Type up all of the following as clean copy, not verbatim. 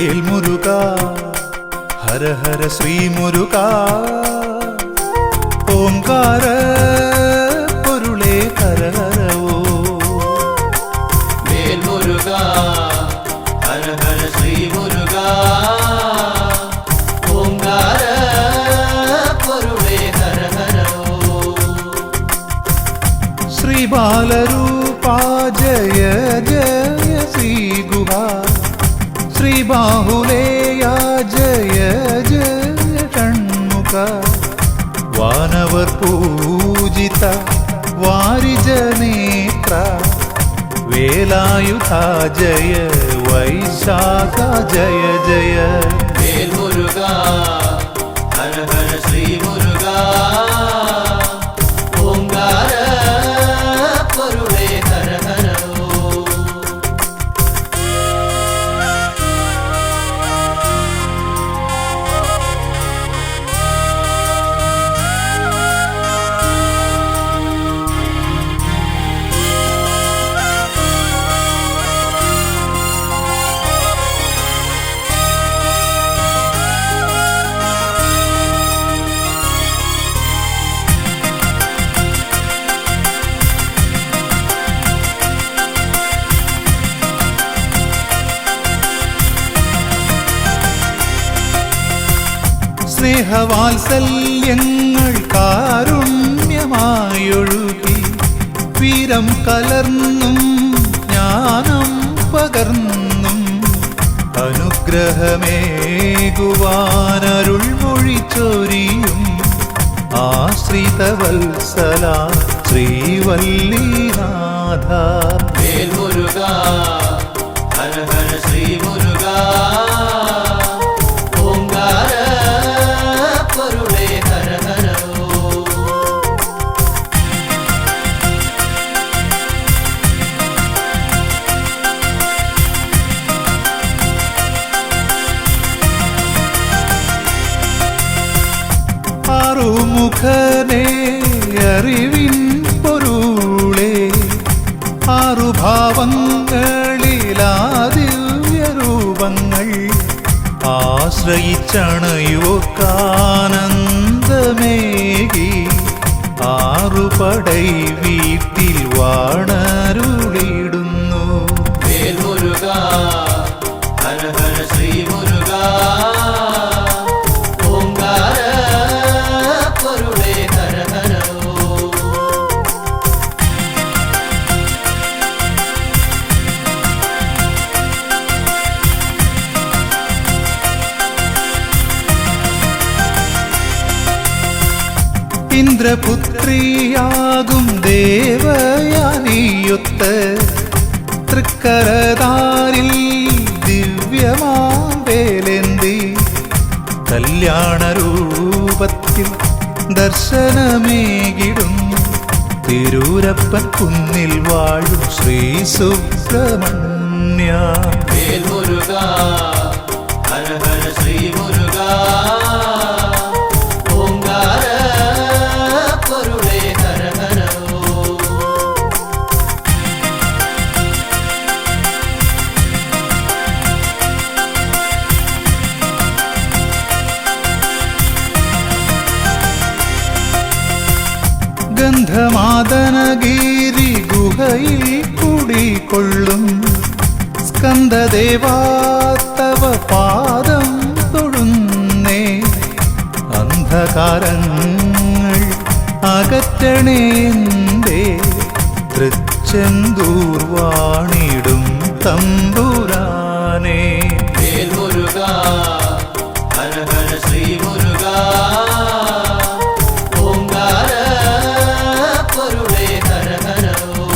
വേൽമുരുകാ ഹര ഹര ശ്രീ മുരുകാ ഓംകാര പൊരുളേ ഹര ഹരവോ വേൽമുരുകാ ഹര ഹര ശ്രീ മുരുകാ ഓംകാര പൊരുളേ ഹര ഹരവോ ശ്രീ ബാലരൂപാ ജയ ജയ ശ്രീ ഗുഹാ ശ്രീ ബാഹുലേയാ ജയ ജയ ഷൺമുഖ വാനവർ പൂജിത വാരിജനേത്ര വേലായുധ ജയ വൈശാഖ ജയ ജയ വേൽമുരുകാ ഹര ഹര ശ്രീ മുരുകാ ഓംകാര പൊരുളേ ഹര ഹരവോ സ്നേഹവാത്സല്യങ്ങൾ കാരുണ്യമായൊഴുകി വീരം കലർന്നും ജ്ഞാനം പകർന്നും അനുഗ്രഹമേകുവാനരുൾ മൊഴിച്ചൊരിയും ആശ്രിതവത്സല ശ്രീവല്ലിനാഥ വേൽമുരുകാ ഹര ഹര ശ്രീ മുരുകാ ഓംകാര പൊരുളേ ഹര ഹരവോ ആറുമുഖനേ അറിവിൻ പൊരുളേ ആറുഭാവങ്ങളിലാദിവ്യരൂപങ്ങൾ ആശ്രയിച്ചണയോർക്കാനന്ദമേകി ആറുപടൈ വീട്ടിൽ വാണരുളിടുന്നു വേൽമുരുകാ ഹര ഹര ശ്രീ മുരുകാ ഓംകാര പൊരുളേ ഹര ഹരവോ ഇന്ദ്രപുത്രിയാകും ദേവയാനിയൊത്ത് തൃക്കരതാരിൽ ദിവ്യമാവേലേന്തി കല്യാണരൂപത്തിൽ ദർശനമേകിടുന്നു തിരൂരപ്പൻ കുന്നിൽ വാഴും ശ്രീ സുബ്രഹ്മണ്യ വേൽമുരുകാ ഹര ഹര ശ്രീ മുരുകാ ഓംകാര പൊരുളേ ഹര ഹരവോ ഗന്ധമാദനഗിരി ഗുഹയിൽ കുടികൊള്ളും സ്കന്ദദേവാ തവ പാദം തൊഴുന്നേ അന്ധകാരങ്ങൾ അകറ്റണേന്തേ തൃച്ചെന്തൂർ വാണിടും തമ്പുരാനേ വേൽമുരുകാ ഹര ഹര ശ്രീ മുരുകാ ഓംകാര പൊരുളേ ഹര ഹരവോ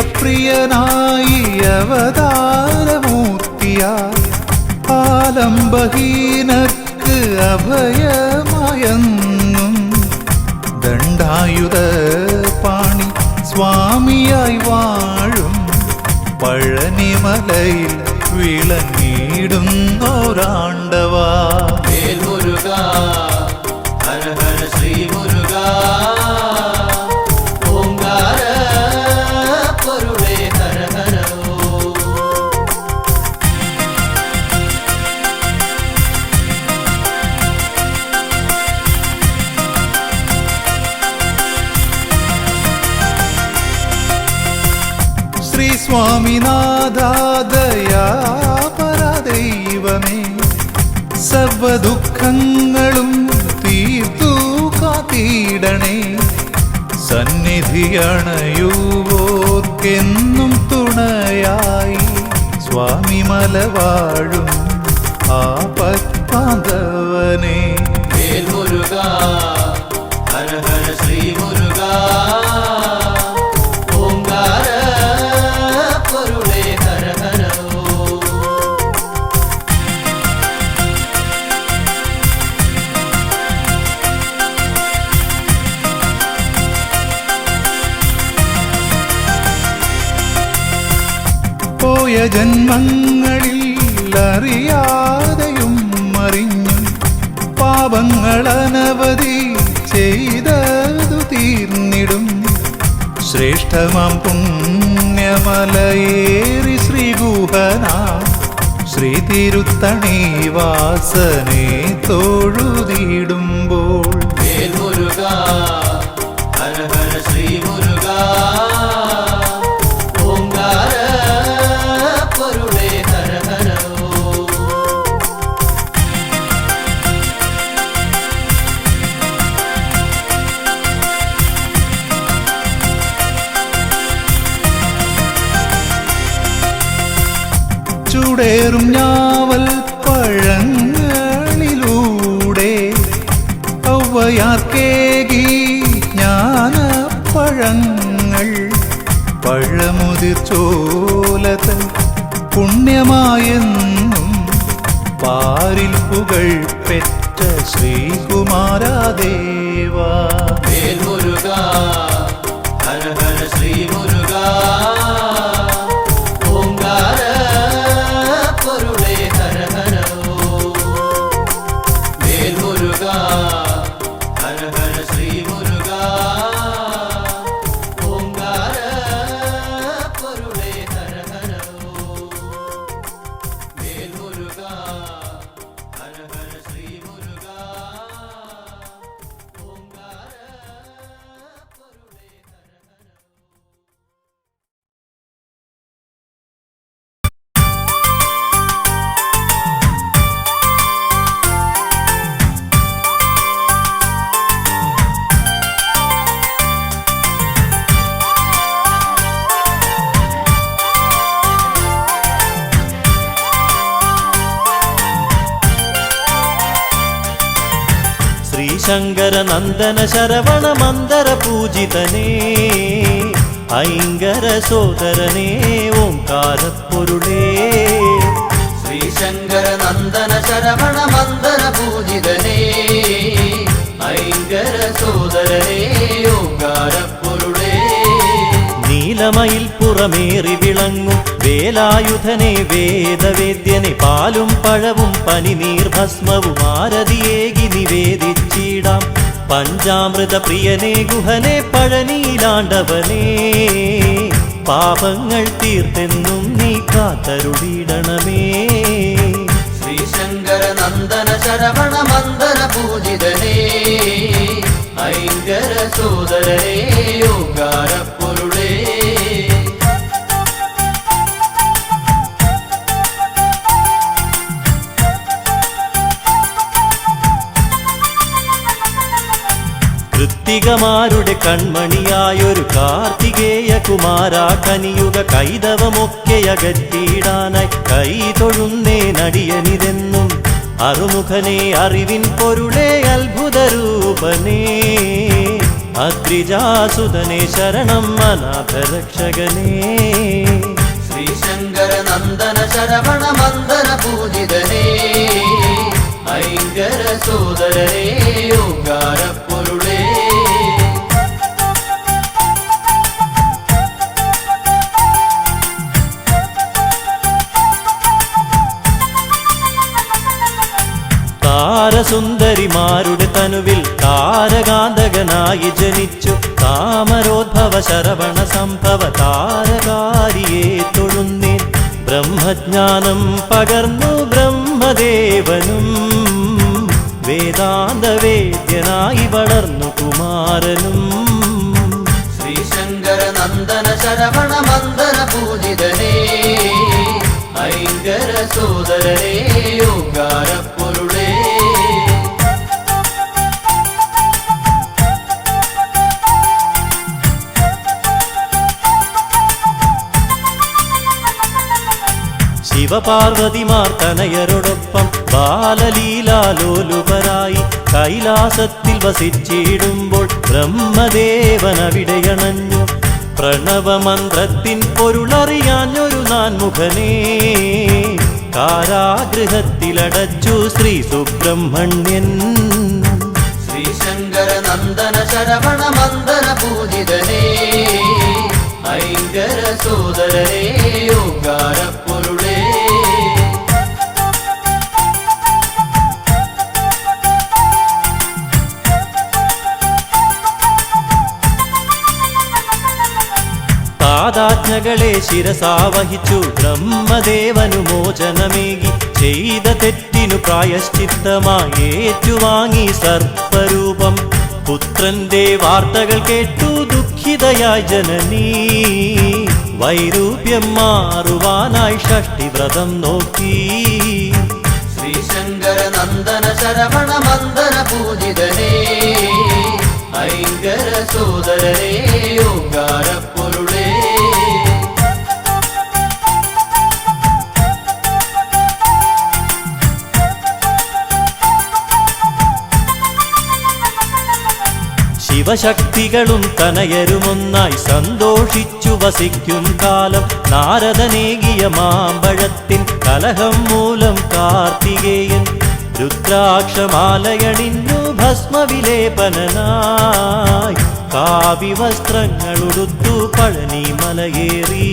അഭിഷേകപ്രിയനായി അവതാരമൂർത്തിയായി ആലംബഹീനർക്ക് അഭയമായെന്നും ദണ്ഡായുധ പാണി സ്വാമിയായി വാഴും പഴനിമലയിലെ ശബരിമലയിൽ വിളങ്ങിടുന്നോരാണ്ടവാ. വേൽ മുരുക ഹര ഹര ശ്രീ മുരുക ഓംകാര പൊരുളേ ഹര ഹരോ. ശ്രീ സ്വാമിനാഥാദയാ പരദൈവമേ, സർവദുഃഖങ്ങളും തീർത്തു കാത്തിടണേ. സന്നിധിയണയുവോർക്കെന്നും തുണയായി സ്വാമിമല വാഴും ആപത്പാന്തവനേ. വേൽ മുരുക ഹര ഹര ശ്രീ മുരുക ഓംകാര പൊരുളേ ഹര ഹരോ. പോയ ജന്മങ്ങളിൽ അറിയാതെയും അറിഞ്ഞും പാപങ്ങളനവധി ചെയ്തതു തീർന്നിടും. ശ്രേഷ്ഠമാം പുണ്യമലയേറി ശ്രീഗുഹന ശ്രീ തിരുത്തണി വാസനെ തൊഴുതിടുമ്പോൾ. വേൽ മുരുക ഹര ഹര ശ്രീ മുരുക ഓംകാര പൊരുളേ ഹര ഹരോ. ചൂടേറും ഞാവൽ പഴങ്ങളിലൂടെ ഔവയാർക്കേകി ജ്ഞാനപ്പഴങ്ങൾ. പഴമുതിർ ചോലതൻ പുണ്യമായെന്നും പാരിൽ പുകൾ പെറ്റ ശ്രീകുമാരദേവാ. വേൽ മുരുക ഹര ഹര ശ്രീ മുരുക ഓംകാര പൊരുളേ ഹര ഹരോ. വേൽ മുരുക ഹര ഹര ശ്രീ മുരുക ഓംകാര പൊരുളേ ഹര ഹരോ. വേൽ മുരുക ഹര ഹര ശ്രീ മുരുക ഓംകാര പൊരുളേ ഹര ഹരോ. ശ്രീശങ്കര നന്ദന ശരവണ മന്ദര പൂജിതനേ, ഐങ്കര സോദരനേ ഓംകാരപ്പൊരുളേ. ശ്രീശങ്കര നന്ദന ശരവണ മന്ദര പൂജിതനേ ഐങ്കര സോദരനേ ഓംകാര പൊരുളേ. നീലമയിൽ പുറമേറി വിളങ്ങും വേലായുധനെ വേദവേദ്യനെ പാലും പഴവും പനിനീർ ഭസ്മവും ആരതിയേകി നിവേദിച്ചിടാം. പഞ്ചാമൃത പ്രിയനെ ഗുഹനെ പഴനീലാണ്ടവനേ, പാപങ്ങൾ തീർത്തെന്നും നീ കാത്തരുളിടണമേ. ശ്രീശങ്കര നന്ദന ശരവണ മന്ദര പൂജിതനേ ഐങ്കര സോദരനേ ഓംകാര പൊരുളേ. കൃത്തികമാരുടെ കൺമണിയായൊരു കാർത്തികേയ കുമാര കനിയുക കൈതവമൊക്കെ അകറ്റിയിടാനായി കൈ തൊഴുന്നേ നടിയനിതെന്നും. അറുമുഖനെ അറിവിൻ പൊരുളേ അത്ഭുതരൂപനേ, അദ്രിജാസുതനെ ശരണം അനാഥരക്ഷകനേ. ശ്രീശങ്കര നന്ദന ശരവണ മന്ദര പൂജിതനേ ഐങ്കര സോദരനേ ഓംകാര പൊരുളേ. സുന്ദരിമാരുടെ തനുവിൽ താരകാന്തകനായി ജനിച്ചു. താമരോദ്ഭവ ശരവണ സംഭവ താരകാരിയെ തൊഴുന്നേൻ. ബ്രഹ്മജ്ഞാനം പകർന്നു ബ്രഹ്മദേവനും വേദാന്തവേദ്യനായി വളർന്നു കുമാരനും. ശ്രീശങ്കര നന്ദന ശരവണ മന്ദന പൂജിതനേ ഐങ്കര സോദരനേ ഓങ്കാരപ്പൊരുളേ. ശിവപാർവതിമാർ തനയരോടൊപ്പം ബാലലീലാലോലുപരായി കൈലാസത്തിൽ വസിച്ചിടുമ്പോൾ ബ്രഹ്മദേവനവിടെയണഞ്ഞു. പ്രണവമന്ത്രത്തിൻ പൊരുളറിയാഞ്ഞൊരു നാൻമുഖനേ കാരാഗൃഹത്തിലടച്ചു ശ്രീ സുബ്രഹ്മണ്യൻ. ശ്രീശങ്കര നന്ദന ശരവണ മന്ദന പൂജിതനേ ഐങ്കര സോദരനേ ഓങ്കാരപ്പൊരുളേ. താതാജ്ഞകളെ ശിരസാവഹിച്ചു ബ്രഹ്മദേവനു മോചനമേകി. ചെയ്ത തെറ്റിനു പ്രായശ്ചിത്തമായി ഏറ്റുവാങ്ങി സർപ്പരൂപം. പുത്രന്റെ വാർത്തകൾ കേട്ടു ദുഃഖിതയായി ജനനീ. വൈരൂപ്യം മാറുവാനായി ഷഷ്ടിവ്രതം നോക്കി. ശ്രീശങ്കര നന്ദന ശരവണ മന്ദന പൂജിതനേ ഐങ്കര സോദരനേ ഓങ്കാരപ്പൊരുളേ. ശിവശക്തികളും തനയരുമൊന്നായി സന്തോഷിച്ചു വസിക്കും കാലം. നാരദനേകിയ മാമ്പഴത്തിൻ കലഹം മൂലം കാർത്തികേയൻ രുദ്രാക്ഷമാലയണിഞ്ഞു ഭസ്മവിലേപനായി. കാവ്യവസ്ത്രങ്ങളുടുത്തു പഴനി മലയേറി.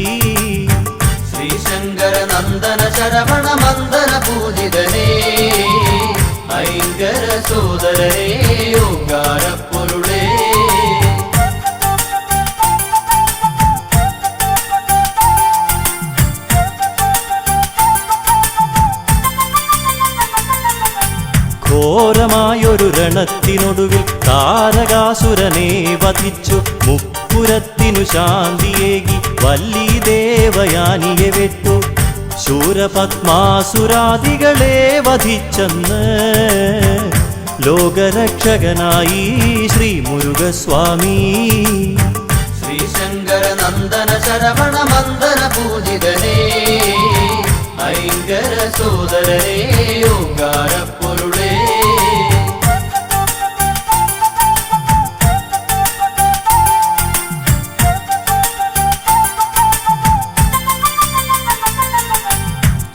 ശ്രീശങ്കര നന്ദന ശരവണ മന്ദന പൂജിതനേ ഐങ്കര സോദരനേ ഓങ്കാരപ്പൊരുളേ. ഘോരമായൊരു രണത്തിനൊടുവിൽ താരകാസുരനെ വധിച്ചു. മുപ്പുരത്തിനു ശാന്തിയേകി വല്ലി ദേവയാനിയെ വെട്ടു. ശൂരപത്മാസുരാദികളെ വധിച്ചെന്ന് ലോകരക്ഷകനായി ശ്രീ മുരുകസ്വാമി. ശ്രീശങ്കര നന്ദന ശരവണ മന്ദന പൂജിതനേ ഐങ്കര സോദരനേ ഓങ്കാരപ്പൊരുളേ.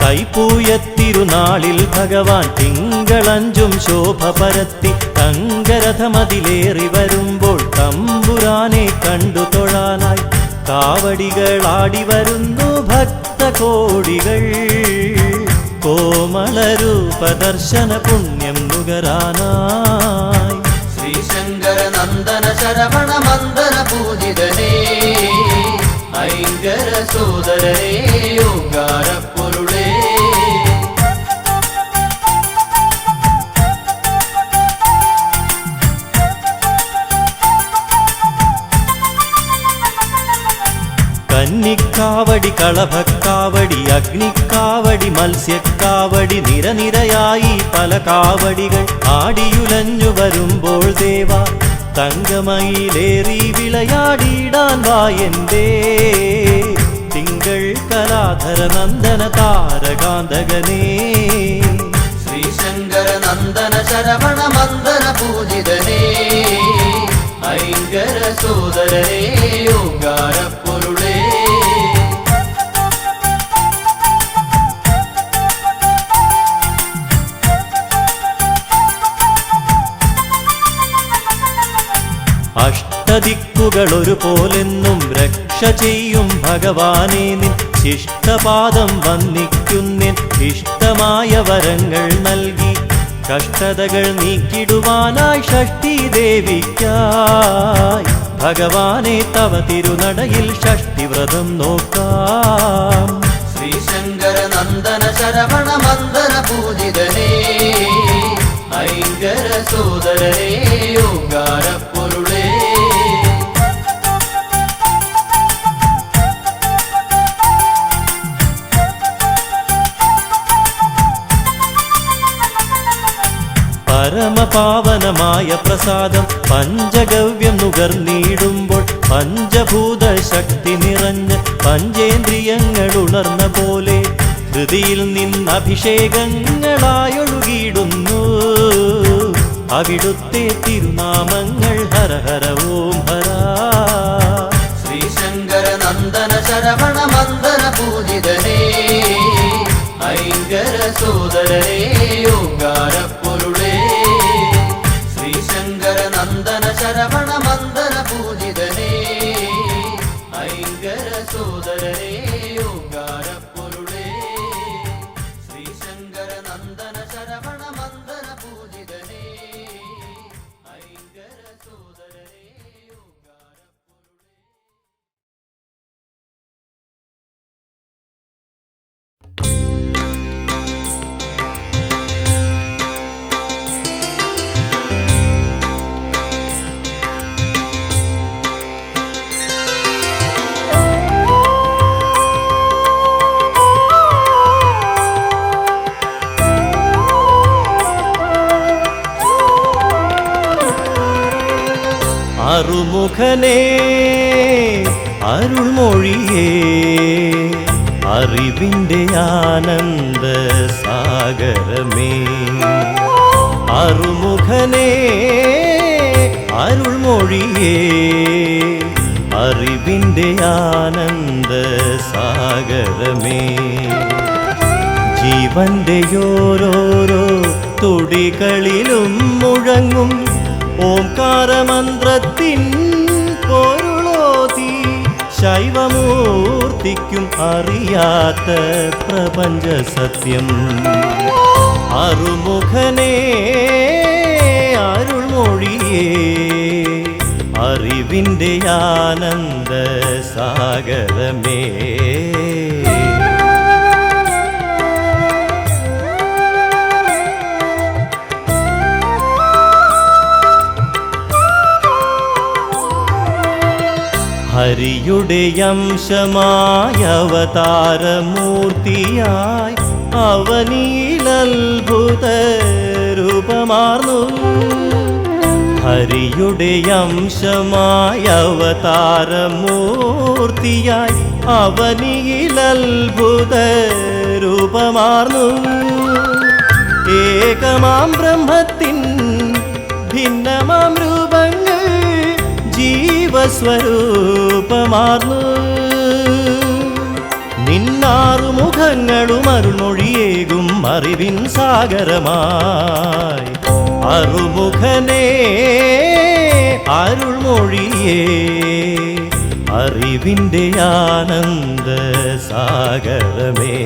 തൈപ്പൂയത്തിരുനാളിൽ ഭഗവാൻ തിങ്കളഞ്ചും ശോഭ പരത്തി. തങ്കരഥമതിലേറി വരുമ്പോൾ തമ്പുരാനെ കണ്ടു തൊഴാനായി കാവടികളാടി വരുന്നു ഭക്തകോടികൾ. കോമളരൂപദർശന പുണ്യം നുകരാനായി. ശ്രീശങ്കര നന്ദന ശരവണ മന്ദന പൂജിതനേ ഐങ്കര സോദരനേ ഓങ്കാരപ്പൊരുളേ. കന്നിക്കാവടി കളഭക്കാവടി അഗ്നിക്കാവടി മത്സ്യക്കാവടി നിരനിരയായി പല കാവടികൾ ആടിയുലഞ്ഞു വരുമ്പോൾ ദേവ തങ്കമയിലേറി വിളയാടിയിടാൻ വായന്തേ. തിങ്കൾ കലാധര നന്ദന താരകാന്തകനേ. ശ്രീശങ്കര നന്ദന ശരവണ മന്ദന പൂജിതനേ ഐങ്കര സോദരനേ ഓങ്കാരപ്പൊരുളേ. അഷ്ടദിക്കുകൾ ഒരുപോലെന്നും രക്ഷ ചെയ്യും ഭഗവാനെ നിൻ. ശിഷ്ടപാദം വന്ദിക്കുന്നിൻ ഇഷ്ടമായ വരങ്ങൾ നൽകി കഷ്ടതകൾ നീക്കിടുവാനായി ഷഷ്ഠി ദേവിക്കായി ഭഗവാനെ തവ തിരുനടയിൽ ഷഷ്ഠിവ്രതം നോക്കാം. ശ്രീശങ്കര നന്ദന ശരവണ മന്ദന പൂജിതനേ ഐങ്കര സോദരനേ ഓങ്കാരപ്പൊരുളേ. പരമപാവനമായ പ്രസാദം പഞ്ചഗവ്യം നുകർന്നിടുമ്പോൾ പഞ്ചഭൂത ശക്തി നിറഞ്ഞ് പഞ്ചേന്ദ്രിയങ്ങൾ ഉണർന്ന പോലെ ഹൃദിയിൽ നിന്ന് അഭിഷേകങ്ങളായൊഴുകിയിടുന്നു. അവിടുത്തെ തിരുനാമങ്ങൾ ഹര ഹര ഓം ഹര. ശ്രീശങ്കര നന്ദന ശരവണ മന്ദന പൂജിതനേ ഐങ്കര സോദരനേ ഓങ്കാരപ്പൊരുളേ. ശ്രീശങ്കര നന്ദന ശരവണ മന്ദന പൂജിതനേ ഐങ്കര സോദരനേ ഓങ്കാരപ്പൊരുളേ. ശ്രീശങ്കര നന്ദന ശരവണ മന്ദന പൂജിതനേ ഐങ്കര സോദരനേ ഓങ്കാരപ്പൊരുളേ. അറുമുഖനേ അരുൾമൊഴിയേ അറിവിൻ്റെ ആനന്ദ സാഗരമേ. അറുമുഖനേ അരുൾമൊഴിയേ അറിവിൻ്റെ ആനന്ദ സാഗരമേ. ജീവന്റെ ഓരോരോ തുടികളിലും മുഴങ്ങും ഓംകാരമന്ത്രത്തിൻ പൊരുളോതി ശൈവമൂർത്തിക്കും അറിയാത്ത പ്രപഞ്ച സത്യം. അറുമുഖനേ അരുൾമൊഴിയേ അറിവിൻ്റെ ആനന്ദ സാഗരമേ. ഹരിയുടെ അംശമായ അവതാരമൂർത്തിയായി അവനിലത്ഭുത രൂപമാർന്നു. ഹരിയുടെ അംശമായ അവതാരമൂർത്തിയായി അവനിലത്ഭുത രൂപമാർന്നു. ഏകമാം ബ്രഹ്മത്തിൻ ഭിന്നമാം രൂപങ്ങൾ ജീവസ്വരൂപമാർന്നു. നിന്നാറു മുഖങ്ങളും അരുൾമൊഴിയേകും അറിവിൻ സാഗരമായി. അറുമുഖനേ അരുൾമൊഴിയേ അറിവിൻ്റെ ആനന്ദ സാഗരമേ.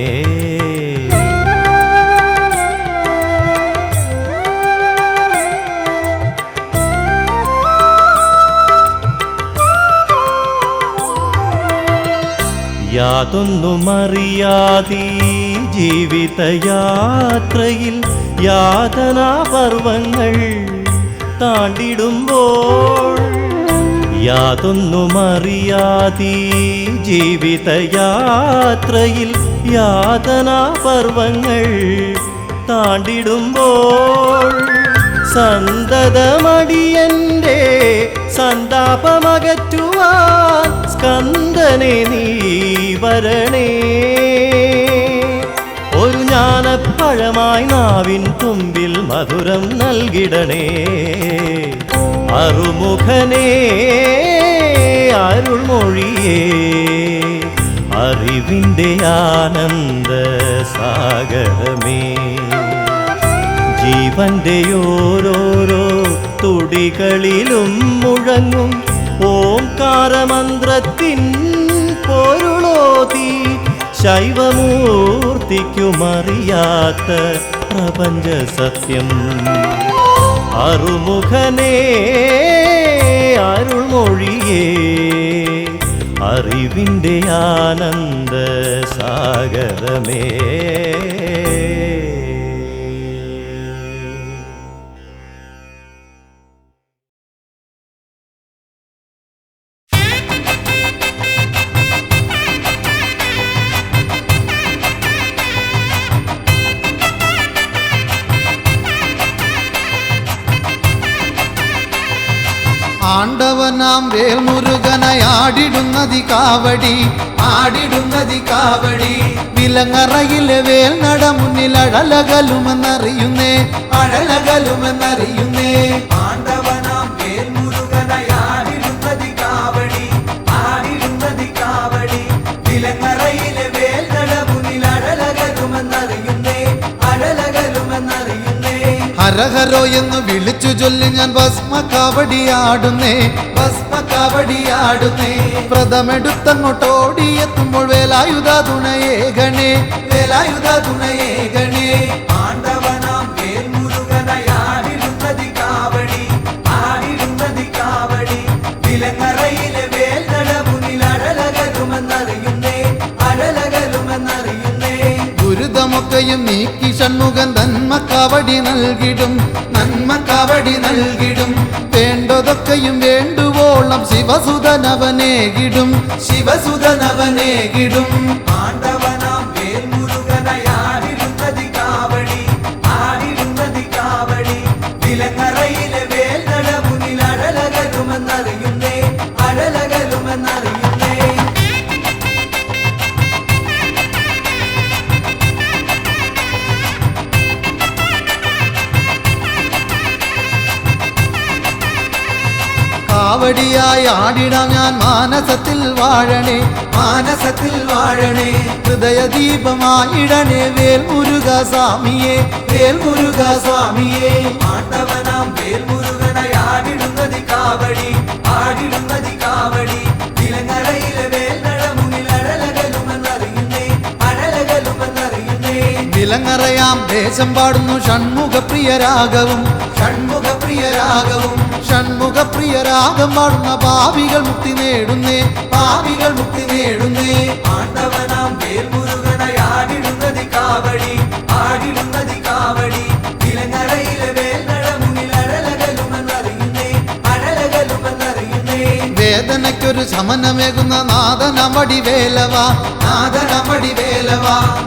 യാതൊന്നുമറിയാതെ ജീവിതയാത്രയിൽ യാതനാപർവങ്ങൾ താണ്ടിടുമ്പോൾ. യാതൊന്നുമറിയാതെ ജീവിതയാത്രയിൽ യാതനാപർവങ്ങൾ താണ്ടിടുമ്പോൾ സന്തതമടിയന്റെ സന്താപമകറ്റുവാൻ സ്കന്ദനെ നീ വരണേ. ഒരു ജ്ഞാനപ്പഴമായി നാവിൻ തുമ്പിൽ മധുരം നൽകിടണേ. അറുമുഖനേ അരുൾമൊഴിയേ അറിവിൻ്റെ ആനന്ദ സാഗരമേ. ജീവന്റെ ഓരോരോ തുടികളിലും മുഴങ്ങും ഓംകാരമന്ത്രത്തിൻ പൊരുളോതി ശൈവമൂർത്തിക്കുമറിയാത്ത പ്രപഞ്ച സത്യം. അറുമുഖനേ അരുൾമൊഴിയേ അറിവിൻ്റെ ആനന്ദ സാഗരമേ. ആണ്ടവനാം വേൽമുരുകനായാടിടുന്നതി കാവടി, ആടിടുന്നതി കാവടി. വിലങ്ങറയിലെ വേൽ നട മുന്നിൽ അഴലകലുമെന്നറിയുന്നേ, അഴലകലുമെന്നറിയുന്നേ. ആണ്ടവനാം വേൽമുരുകനായാടിടുന്നതി കാവടി, ആടിടുന്നതി കാവടി. വിലങ്ങറയിലെ വേൽ നട മുന്നിൽ അഴലകലുമെന്നറിയുന്നേ, അഴലകലുമെന്നറിയുന്നേ. ഹരഹരോ എന്ന് വിളിച്ചു ചൊല്ലി ഞാൻ ഭസ്മ കാവടിയാടുന്നേ, ഭസ്മ കാവടിയാടുന്നേ. വ്രതമെടുത്തങ്ങോട്ടോടിയെത്തുമ്പോൾ വേലായുധ തുണയേ ഗണേ, വേലായുധ തുണയേ ഗണേ. ആണ്ടവനാം വേൽമുരുകനായാടിടുന്നതി കാവടി, ആടിടുന്നതി കാവടി. വിലങ്ങറയിലെ വേൽ നട മുന്നിൽ അഴലകലുമെന്നറിയുന്നേ, അഴലകലുമെന്നറിയുന്നേ. ദുരിതമൊക്കെയും നീക്കി ഷൺമുഖൻ നന്മ കാവടി നൽകിടും, നന്മ കാവടി നൽകിടും. വേണ്ടതൊക്കെയും വേണ്ടുവോളം ശിവസുതനവനേകിടും, ശിവസുതനവനേകിടും. ആണ്ടവനാം വേൽമുരുകനായാടിടുന്നതി കാവടി, ആടിടുന്നതി കാവടി. വിലങ്ങറയിലെ വേൽ നട മുന്നിൽ അഴലകലുമെന്നറിയുന്നേ, അഴലകലുമെന്നറിയുന്നേ. കാവടിയായി ആടിടാം ഞാൻ മാനസത്തിൽ വാഴണേ, മാനസത്തിൽ വാഴണേ. ഹൃദയദീപമായിടണേ വേൽമുരുക സ്വാമിയേ, വേൽമുരുക സ്വാമിയേ. ആണ്ടവനാം വേൽമുരുകനായാടിടുന്നതി കാവടി, ആടിടുന്നതി കാവടി. വിലങ്ങറയിലെ വേൽ നട മുന്നിൽ അഴലകലുമെന്നറിയുന്നേ, അഴലകലുമെന്നറിയുന്നേ. വിലങ്ങറയാം ദേശം പാടുന്നു ഷൺമുഖപ്രിയരാഗവും, ഷൺമുഖപ്രിയരാഗവും. ഷൺമുഖപ്രിയരാഗം പാടുന്ന പാപികൾ മുക്തി നേടുന്നേ, പാപികൾ മുക്തി നേടുന്നേ. ആണ്ടവനാം വേൽമുരുകനായാടിടുന്നതി കാവടി, ആടിടുന്നതി കാവടി. വിലങ്ങറയിലെ വേൽ നട മുന്നിൽ അഴലകലുമെന്നറിയുന്നേ, അഴലകലുമെന്നറിയുന്നേ. വേദനയ്ക്കൊരു ശമനമേകുന്ന നാദനമടി വേലവ, നാദനമടി വേലവ.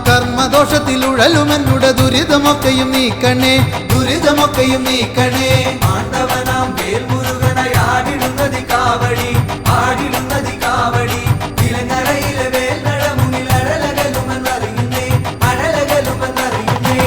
കർമ്മദോഷത്തിലുഴലുമെന്നുടെ ദുരിതമൊക്കെയും നീക്കണേ, ദുരിതമൊക്കെയും നീക്കണേ. ആണ്ടവനാം വേൽമുരുകനായാടിടുന്നതി കാവടി, ആടിടുന്നതി കാവടി. വിലങ്ങറയിലെ വേൽ നട മുന്നിൽ അഴലകലുമെന്നറിയുന്നേ, അഴലകലുമെന്നറിയുന്നേ.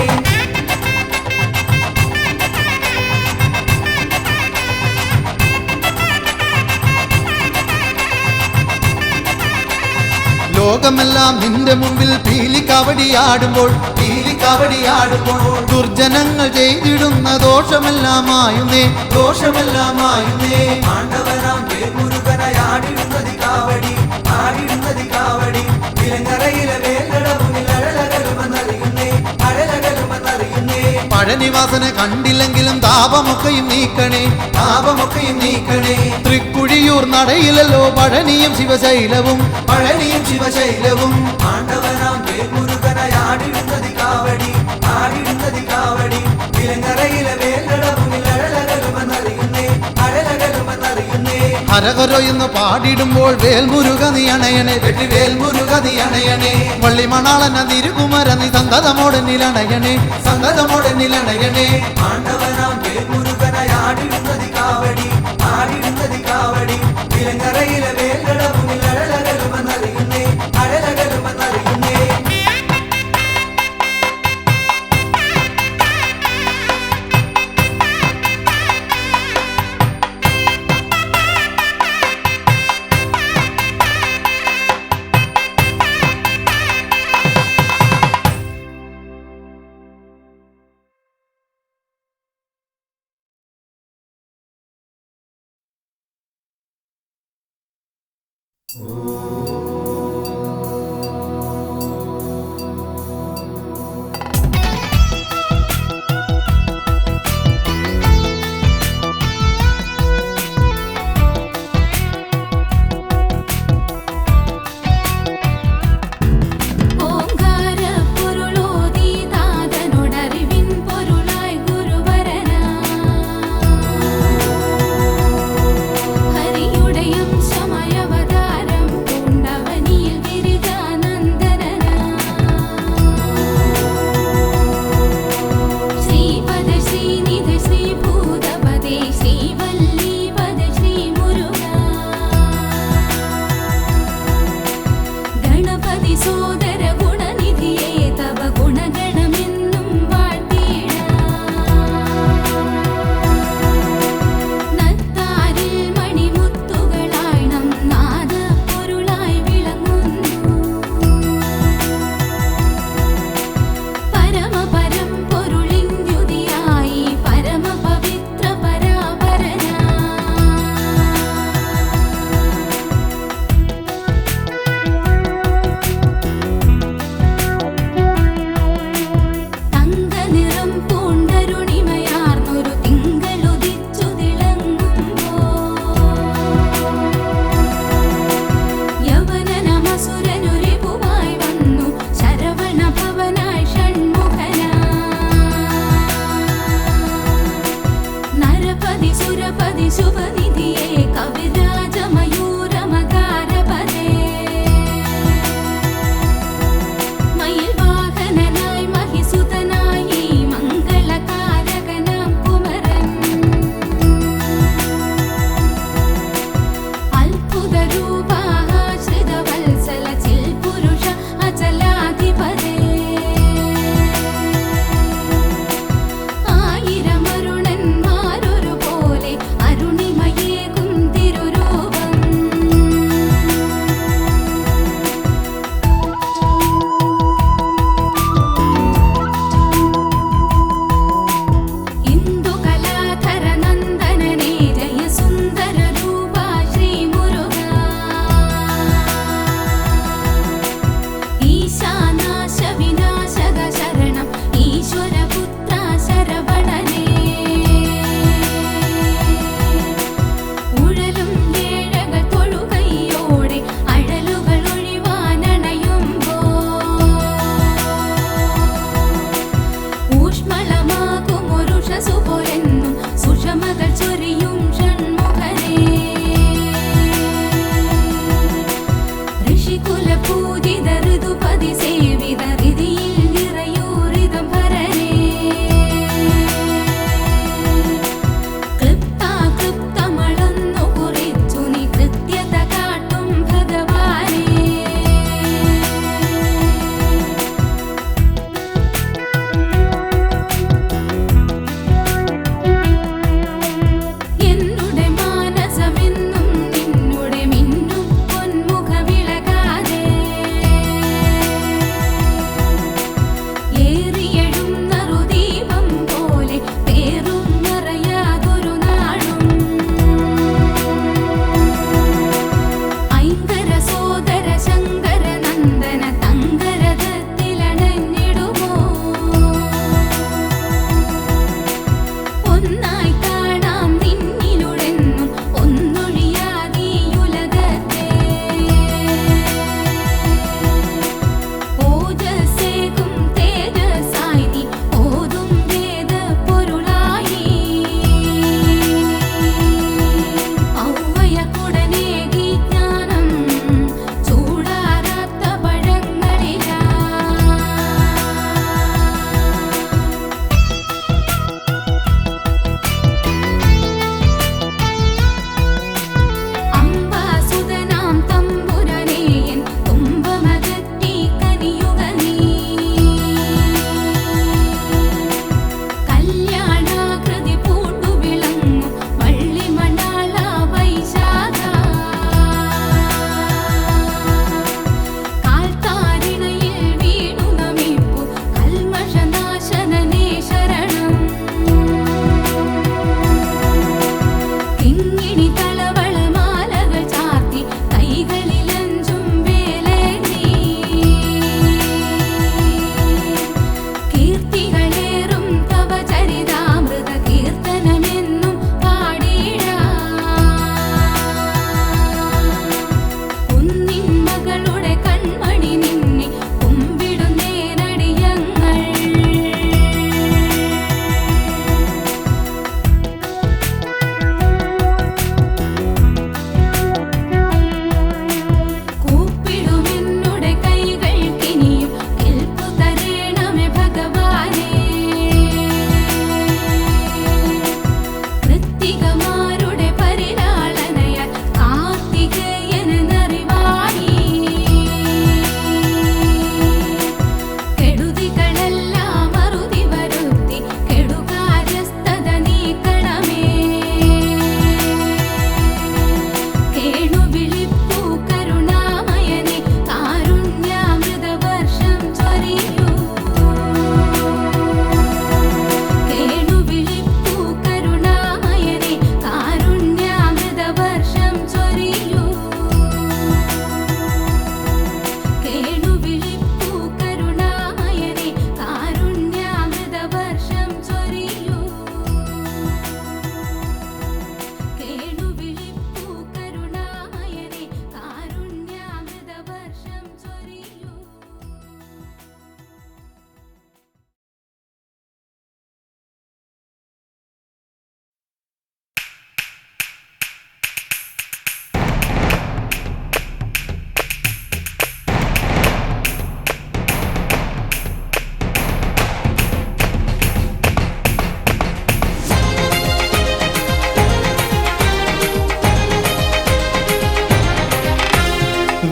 ലോകമെല്ലാം നിന്റെ മുമ്പിൽ പീലിക്കാവടിയാടുമ്പോൾ, പീലിക്കാവടിയാടുമ്പോൾ. ദുർജനങ്ങൾ ചെയ്തിടുന്ന ദോഷമെല്ലാമായുന്നേ, ദോഷമെല്ലാമായുന്നേ. ആണ്ടവനാം വേൽമുരുകനായാടിടുന്നതി കാവടി, ആടിടുന്നതി കാവടി. വിലങ്ങറയിലെ വേൽ നട മുന്നിൽ അഴലകലുമെന്നറിയുന്നേ, അഴലകലുമെന്നറിയുന്നേ. പഴനിവാസനെ കണ്ടില്ലെങ്കിലും താപമൊക്കെയും നീക്കണേ, താപമൊക്കെയും നീക്കണേ. തൃക്കുഴിയൂർ നടയിലല്ലോ പഴനിയും ശിവശൈലവും, പഴനിയും ശിവശൈലവും. ആണ്ടവനാം വേൽമുരുകനായാടിടുന്നതി കാവടി, ആടിടുന്നതി കാവടി. വിലങ്ങറയിലെ വേൽ നട മുന്നിൽ അഴലകലുമെന്നറിയുന്നേ, അഴലകലുമെന്നറിയുന്നേ. ഹരഹരോ എന്ന് പാടിടുമ്പോൾ വേൽമുരുക നീ അണയണേ, വെട്ടി വേൽമുരുക നീ അണയണേ. വള്ളിമണാളന തിരുകുമര നീ സന്തതമോടെ നിലണയണേ, സന്തതമോടെ നിലണയണേ. ആണ്ടവനാം വേൽമുരുകനായാടിടുന്നതി കാവടി, ആടിടുന്നതി കാവടി. വിലങ്ങറയിലെ വേൽ നട മുന്നിൽ അഴലകലുമെന്നറിയുന്നേ, അഴലകലുമെന്നറിയുന്നേ.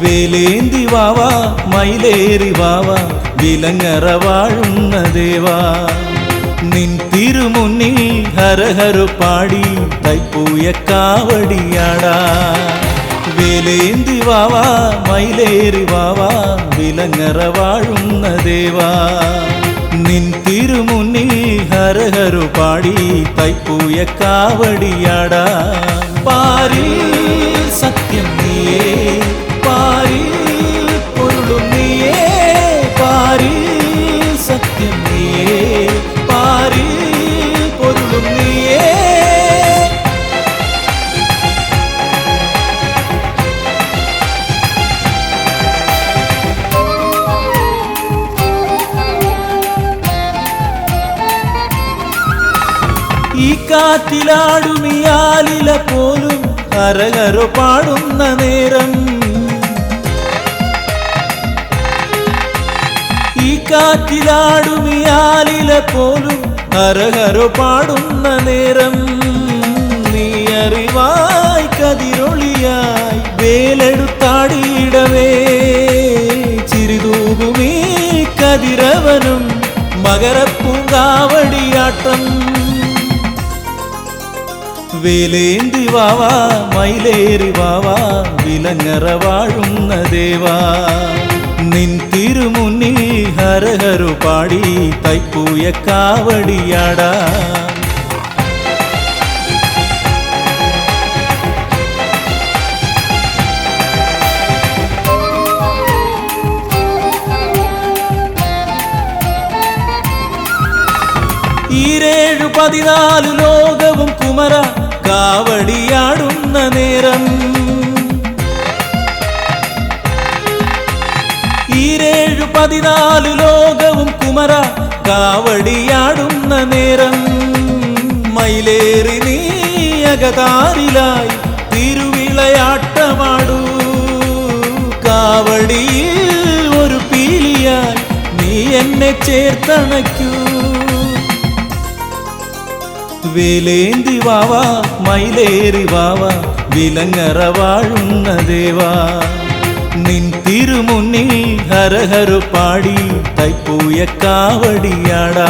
വേലേന്തി വാവാ മയിലേറി വാവാ വിലങ്ങറ വാഴുന്ന ദേവാ നിൻ തിരുമുന്നിൽ ഹരഹരു പാടി തൈപ്പൂയ കാവടിയാടാ വേലേന്തി വാവാ മയിലേറി വാവാ വിലങ്ങറ വാഴുന്ന ദേവാ നിൻ തിരുമുന്നിൽ ഹരഹരു പാടി തൈപ്പൂയ കാവടിയാടാ പാരിൽ സത്യം നീയേ പാരിൽ പൊരുളും നീയേ പാരിൽ സത്യം നീയേ പാരിൽ പൊരുളും നീയേ ഈ കാറ്റിലാടുമിയാലില പോലും ഹരഹരു പാടുന്ന നേരം കാറ്റിലാടുമിയാലില പോലും ഹരഹരോ പാടുന്ന നേരം നീ അറിവായി കതിരൊളിയായി വേലെടുത്താടിയിടവേ ചിരിതൂകുമീ കതിരവനും മകരപ്പൂങ്കാവടിയാട്ടം വേലേന്തി വാവാ മയിലേറി വാവാ വിലങ്ങറ വാഴുന്ന ദേവാ നിൻ തിരുമുന്നിൽ ഹരഹരു പാടി തൈപ്പൂയ കാവടിയാടാ ഈരേഴു 14 ലോകവും കുമര കാവടിയാടുന്ന നേരം ഈരേഴു 14 ലോകവും കുമര കാവടിയാടുന്ന നേരം മയിലേറി നീ അകതാരിലായി തിരുവിളയാട്ടമാടൂ കാവടിയിൽ ഒരു പീലിയായി നീ എന്നെ ചേർത്തണയ്ക്കൂ വേലേന്തി വാവാ മയിലേറി വാവാ വിലങ്ങറ വാഴുന്ന ദേവാ നിൻ തിരുമുന്നിൽ ഹരഹരു പാടി തൈപ്പൂയ കാവടിയാടാ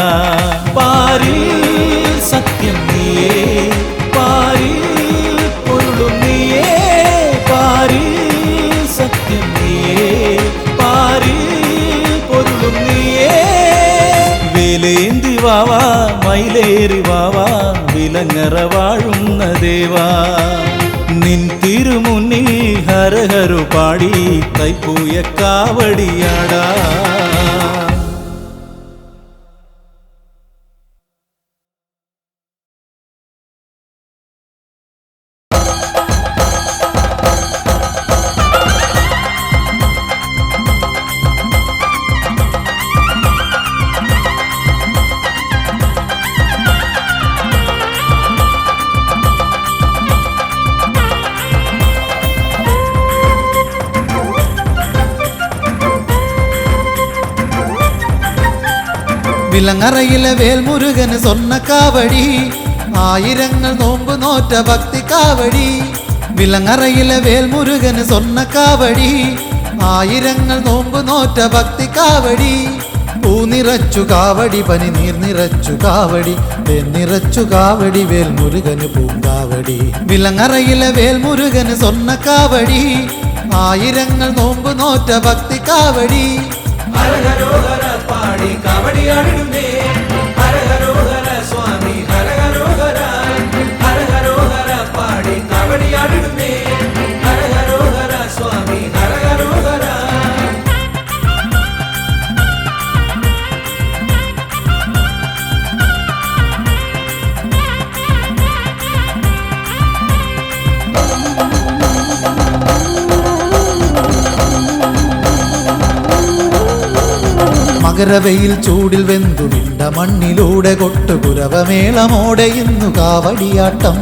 പാരിൽ സത്യം നീയേ പാരിൽ പൊരുളും നീയേ പാരിൽ സത്യം നീയേ പാരിൽ പൊരുളും നീയേ വേലേന്തി വാവാ മയിലേറി വാവാ വിലങ്ങറ വാഴുന്ന ദേവാ നിൻ തിരുമുന്നിൽ ഹരഹരു പാടി തൈപ്പൂയ കാവടിയാടാ വിലങ്ങറയിലെ വേൽമുരുകന് സ്വർണ്ണ കാവടി ആയിരങ്ങൾ നോമ്പ് നോറ്റ ഭക്തി കാവടി വിലങ്ങറയിലെ വേൽമുരുകന് സ്വർണ്ണ കാവടി ആയിരങ്ങൾ നോമ്പ് നോറ്റ ഭക്തി കാവടി പൂ നിറച്ചു കാവടി പനി നീർ നിറച്ചു കാവടി തേൻ നിറച്ചു കാവടി വേൽമുരുകന് പൂങ്കാവടി വിലങ്ങറയിലെ വേൽമുരുകന് സ്വർണ്ണ കാവടി ആയിരങ്ങൾ നോമ്പ് നോറ്റ ഭക്തി കാവടി ഹരഹരോഹര പാടി കാവടിയാടിടുന്നേ ഹരഹരോഹര സ്വാമി ഹരഹരോഹര ഹരഹരോഹര പാടി കാവടിയാടിടുന്നേ ഹരഹരോഹര സ്വാമി ഹരഹരോഹര മകരവെയിൽ ചൂടിൽ വെന്തുവിണ്ട മണ്ണിലൂടെ കൊട്ടുകുരവമേളമോടെ ഇന്നു കാവടിയാട്ടം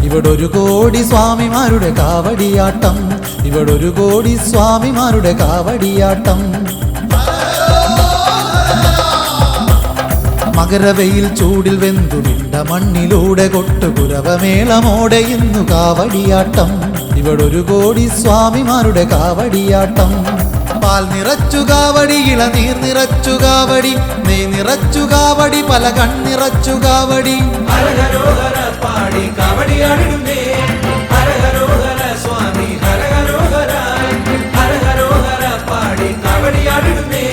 ഇവിടൊരു കോടി സ്വാമിമാരുടെ കാവടിയാട്ടം ഇവിടൊരു കോടി സ്വാമിമാരുടെ കാവടിയാട്ടം മകരവെയിൽ ചൂടിൽ വെന്തുവിണ്ട മണ്ണിലൂടെ കൊട്ടുകുരവമേളമോടെ ഇന്നു കാവടിയാട്ടം ഇവിടൊരു കോടി സ്വാമിമാരുടെ കാവടിയാട്ടം പാൽ നിറച്ചു കാവടി ഇളനീർ നിറച്ചു കാവടി നെയ് നിറച്ചു കാവടി പല കണ്ണിറച്ചു കാവടി ഹരഹരോഹര പാടി കാവടിയാടിടുന്നേ ഹരഹരോഹര സ്വാമി ഹരഹരോഹര ഹരഹരോഹര പാടി കാവടിയാടിടുന്നേ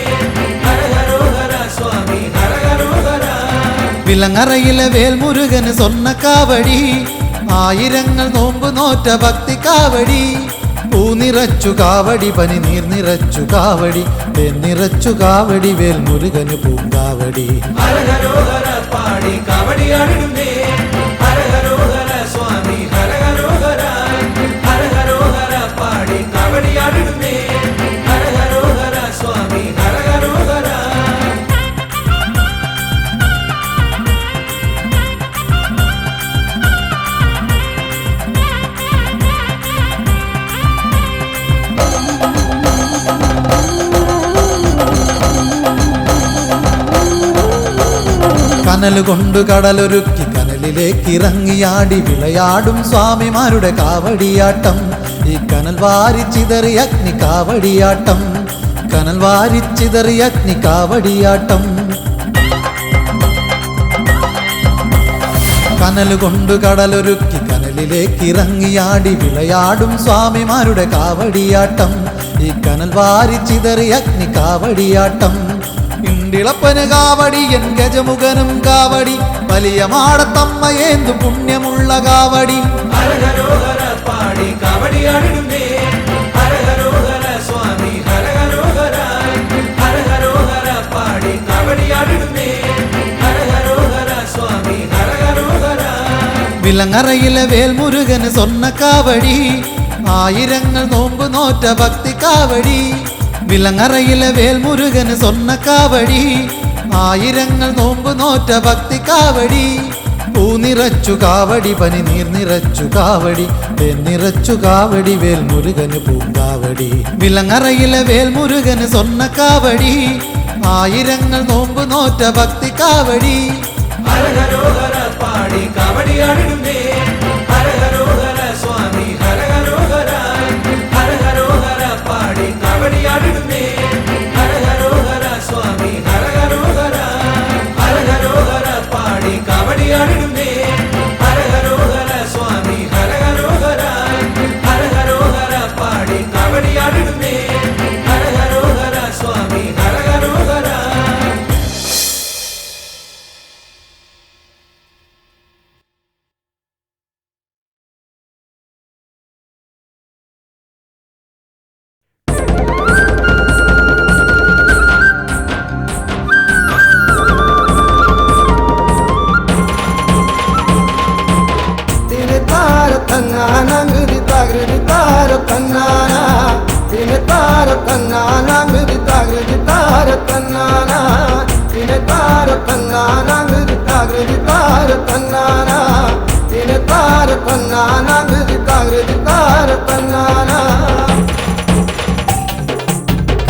ഹരഹരോഹര സ്വാമി ഹരഹരോഹര വിലങ്ങറയിലെ വേൽമുരുകന് സ്വർണ്ണ കാവടി ആയിരങ്ങൾ നോമ്പ് നോറ്റ ഭക്തി കാവടി പൂ നിറച്ചു കാവടി പനി നീർ നിറച്ചു കാവടി തേൻ നിറച്ചു കാവടി വേൽമുരുകന് പൂങ്കാവടി ഹരഹരോഹര പാടി കാവടിയാടിടുന്നേ ഹരഹരോഹര സ്വാമി ഹരഹരോഹര ഹരഹരോഹര പാടി കാവടിയാടിടുന്നേ ഹരഹരോഹര സ്വാമി ഹരഹരോഹര കനൽ കൊണ്ടു കടലൊരുക്കി കനലിലേക്ക് ഇറങ്ങിയാടി വിളയാടും സ്വാമിമാരുടെ കാവടിയാട്ടം. ഈ കനൽ വാരിച്ചിതറി അഗ്നി കാവടിയാട്ടം, കനൽ വാരിച്ചിതറി അഗ്നി കാവടിയാട്ടം. കനൽ കൊണ്ടു കടലൊരുക്കി കനലിലേക്ക് ഇറങ്ങിയാടി വിളയാടും സ്വാമിമാരുടെ കാവടിയാട്ടം. ഈ കനൽ വാരിച്ചിതറി അഗ്നി കാവടിയാട്ടം. ഇണ്ടിളപ്പന് കാവടി എൻ ഗജമുഖനും കാവടി, വലിയ മാടത്തമ്മയേന്തു പുണ്യമുള്ള കാവടി. ഹരഹരോഹര പാടി കാവടിയാടിടുന്നേ, ഹരഹരോഹര സ്വാമി ഹരഹരോഹര, ഹരഹരോഹര പാടി കാവടിയാടിടുന്നേ, ഹരഹരോഹര സ്വാമി ഹരഹരോഹര. വിലങ്ങറയിലെ വേൽമുരുകന് സ്വർണ്ണ കാവടി, ആയിരങ്ങൾ നോമ്പ് നോറ്റ ഭക്തി കാവടി. വിലങ്ങറയിലെ വേൽമുരുകന് സ്വർണ്ണ കാവടി, ആയിരങ്ങൾ നോമ്പ് നോറ്റ ഭക്തി കാവടി. പൂ നിറച്ചു കാവടി, പനി നീർ നിറച്ചു കാവടി, തേൻ നിറച്ചു കാവടി, വേൽമുരുകന് പൂങ്കാവടി. വിലങ്ങറയിലെ വേൽമുരുകന് സ്വർണ്ണ കാവടി, ആയിരങ്ങൾ നോമ്പ് നോറ്റ ഭക്തി കാവടി. ഹരഹരോഹര പാടി കാവടിയാടിടുന്നേ, ഹരഹരോഹര സ്വാമി ഹരഹരോഹര, ഹരഹരോഹര പാടി കാവടിയാടിടുന്നേ, ഹരഹരോഹര സ്വാമി ഹരഹരോഹര, ഹരഹരോഹര പാടി കാവടിയാടിടുന്നേ, ഹരഹരോഹര സ്വാമി ഹരഹരോഹര, ഹരഹരോഹര പാടി കാവടിയാടിടുന്നേ, ഹരഹരോഹര സ്വാമി ഹരഹരോഹര.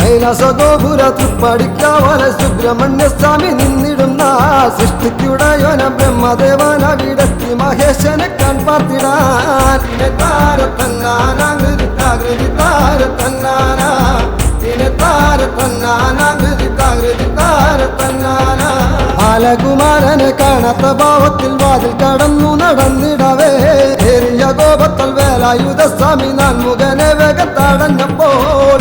കൈലാസഗോപുര തൃപ്പടിക്കാവല സുബ്രഹ്മണ്യ സ്വാമി നിന്നിടുന്ന സൃഷ്ടിക്കുടയോന ബ്രഹ്മദേവന വിടത്തി മഹേശനെ കൺപാർത്തിടാൻ. ബാലകുമാരനെ കാണാത്ത ഭാവത്തിൽ വാതിൽ കടന്നു നടന്നിടവേ ഏറിയ കോപത്തൽ വേലായുധ സ്വാമി നാൻമുഖനെ വേഗത്തടഞ്ഞപ്പോൾ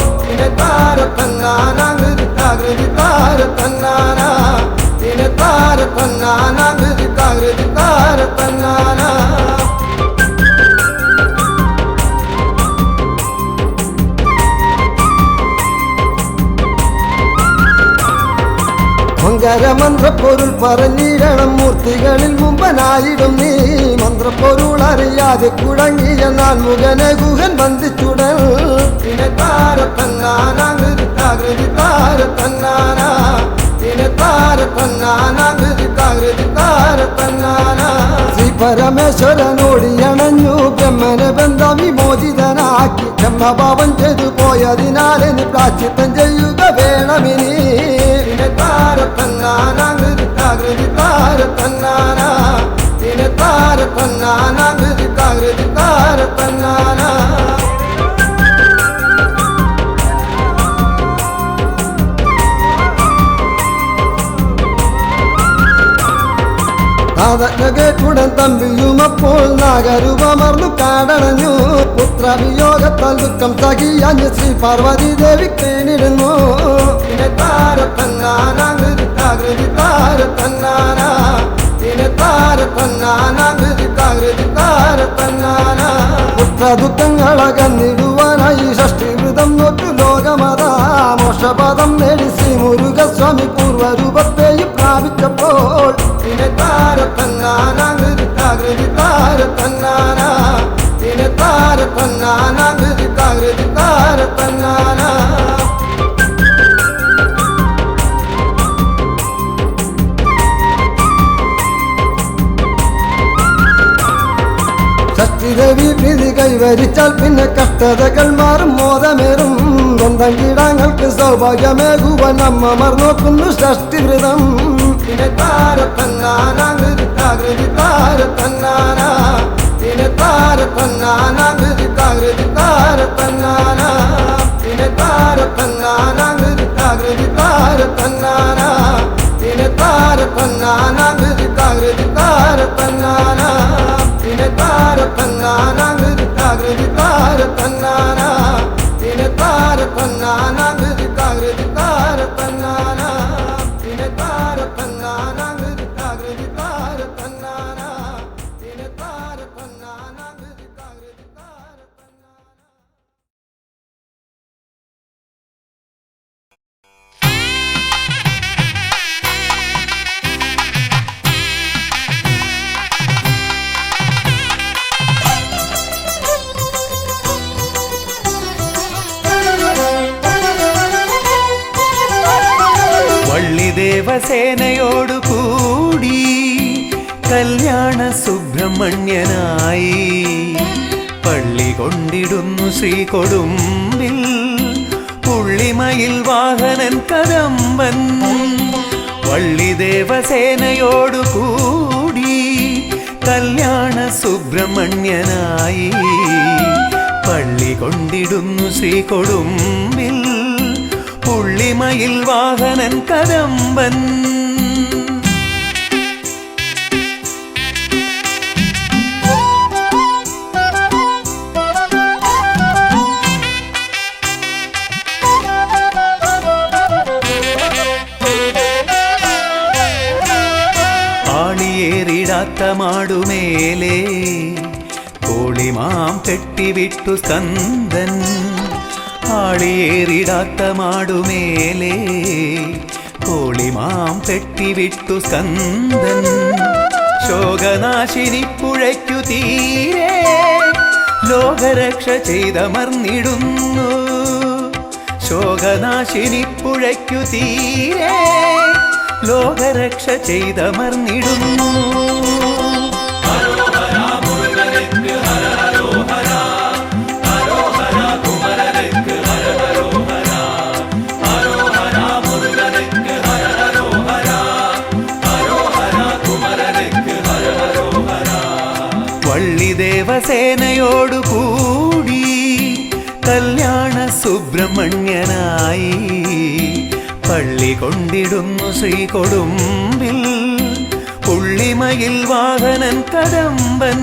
മന്ത്രപ്പൊരുൾ പറഞ്ഞിടണം മൂർത്തികളിൽ മുമ്പനായിടും നീ. മന്ത്രപ്പൊരുൾ അറിയാതെ കുടങ്ങിയ നാൻമുഖനെ ഗുഹൻ ബന്ധിച്ചുടൽ. ശ്രീ പരമേശ്വരനോടിയണഞ്ഞു ബ്രഹ്മനെ ബന്ധം വിമോചിതനാക്കി. ബ്രഹ്മഭാവം ചെയ്തു പോയതിനാലെന്ന് പ്രാശ്ചിത്തം ചെയ്യുക വേണമിനി. കേട്ടുടൻ തമ്പിയുമപ്പോൾ നാഗരൂപമർന്നു കാടണഞ്ഞു. പുത്രവിയോഗത്താൽ ദുഃഖം സഹിയാഞ്ഞ് ശ്രീ പാർവതി ദേവി കേണിടുന്നു. പുത്രദുഃഖങ്ങളകന്നിടുവാനായി ഷഷ്ടിവൃതം നോറ്റു ലോകമതാ മോക്ഷപദം നേടി ശ്രീ മുരുകസ്വാമി പൂർവരൂപത്തെയും പ്രാപിച്ചപ്പോൾ ഷഷ്ടിദേവി പ്രീതി കൈവരിച്ചാൽ പിന്നെ കഷ്ടതകൾ മാറും മോദമേറും. സ്വന്തം കീടങ്ങൾക്ക് സൗഭാഗ്യമേകുവാൻ അമ്മമാർ നോക്കുന്നു ഷഷ്ടിവൃതം. തിനെ താര തന്നാന കൃതി താര തന്നാന തിനെ താര തന്നാന കൃതി താര തന്നാന തിനെ താര തന്നാന കൃതി താര തന്നാന തിനെ താര തന്നാന കൃതി താര തന്നാന തിനെ താര തന്നാന കൃതി താര തന്നാന തിനെ താര തന്നാന കൃതി താര തന്നാന തിനെ താര തന്നാന കൃതി താര തന്നാന തിനെ താര തന്നാന കൃതി താര തന്നാന. വള്ളിദേവസേനയോടു കൂടി കല്യാണ സുബ്രഹ്മണ്യനായി പള്ളി കൊണ്ടിടുന്നു ശ്രീകൊടുമ്പിൽ പുള്ളിമയിൽ വാഹനൻ കദംബൻ. വള്ളിദേവസേനയോടു കൂടി കല്യാണ സുബ്രഹ്മണ്യനായി പള്ളി കൊണ്ടിടുന്നു ശ്രീകൊടുമ്പിൽ പുള്ളിമയിൽ വാഹനൻ കദംബൻ. ആളിയേറിടാത്ത മാടുമേലെ കോളിമാം കെട്ടിവിട്ടു സ്കന്ദൻ. ആളിയേറിടാത്ത മാടുമേലെ കോളിമാം കെട്ടിവിട്ടു സ്കന്ദൻ. ശോകനാശിനി പുഴയ്ക്കു തീരെ ലോകരക്ഷ ചെയ്തമർന്നിടുന്നു. ശോകനാശിനി പുഴയ്ക്കു തീരെ ലോകരക്ഷ ചെയ്തമർന്നിടുന്നു. വള്ളിദേവസേനയോടു കൂടി കല്യാണ സുബ്രഹ്മണ്യനായി പള്ളി കൊണ്ടിടുന്നു ശ്രീകൊടുമ്പിൽ പുള്ളിമയിൽ വാഹനൻ കദംബൻ.